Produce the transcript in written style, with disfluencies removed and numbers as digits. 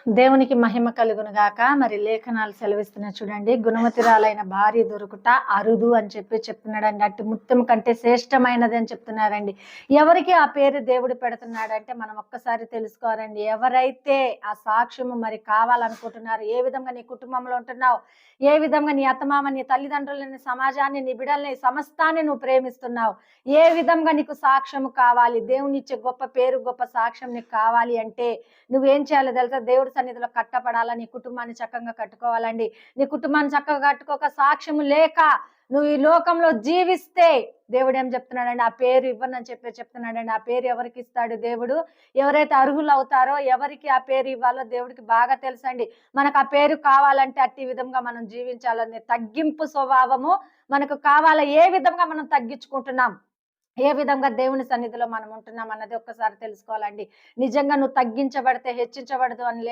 దేవునికి మహిమ కలుగును గాక. మరి లేఖనాలు సెలవిస్తున్నాయి చూడండి. గుణవతిరాలైన భార్య దొరుకుట అరుదు అని చెప్తున్నాడండి. అట్టి ముత్యం కంటే శ్రేష్టమైనది అని చెప్తున్నారండి. ఎవరికి ఆ పేరు దేవుడు పెడుతున్నాడంటే మనం ఒక్కసారి తెలుసుకోవాలండి. ఎవరైతే ఆ సాక్ష్యము మరి కావాలనుకుంటున్నారు, ఏ విధంగా నీ కుటుంబంలో ఉంటున్నావు, ఏ విధంగా నీ అత్తమామ, నీ తల్లిదండ్రులని, సమాజాన్ని, నీ బిడ్డల్ని, సమస్తాన్ని నువ్వు ప్రేమిస్తున్నావు, ఏ విధంగా నీకు సాక్ష్యము కావాలి, దేవుని ఇచ్చే గొప్ప పేరు, గొప్ప సాక్ష్యం నీకు కావాలి అంటే నువ్వేం చేయాలో తెలుసా? దేవుడి సన్నిధిలో కట్టపడాలా, నీ కుటుంబాన్ని చక్కగా కట్టుకోవాలండి. నీ కుటుంబాన్ని చక్కగా కట్టుకోక సాక్ష్యము లేక నువ్వు ఈ లోకంలో జీవిస్తే దేవుడు ఏం చెప్తున్నాడండి? ఆ పేరు ఇవ్వనని చెప్తున్నాడండి. ఆ పేరు ఎవరికి ఇస్తాడు దేవుడు? ఎవరైతే అర్హులు అవుతారో, ఎవరికి ఆ పేరు ఇవ్వాలో దేవుడికి బాగా తెలుసండి. మనకు ఆ పేరు కావాలంటే అట్టి విధంగా మనం జీవించాలని తగ్గింపు స్వభావము మనకు కావాలా. ఏ విధంగా మనం తగ్గించుకుంటున్నాం, ఏ విధంగా దేవుని సన్నిధిలో మనం ఉంటున్నాం అన్నది ఒక్కసారి తెలుసుకోవాలండి. నిజంగా నువ్వు తగ్గించబడితే హెచ్చించబడదు అని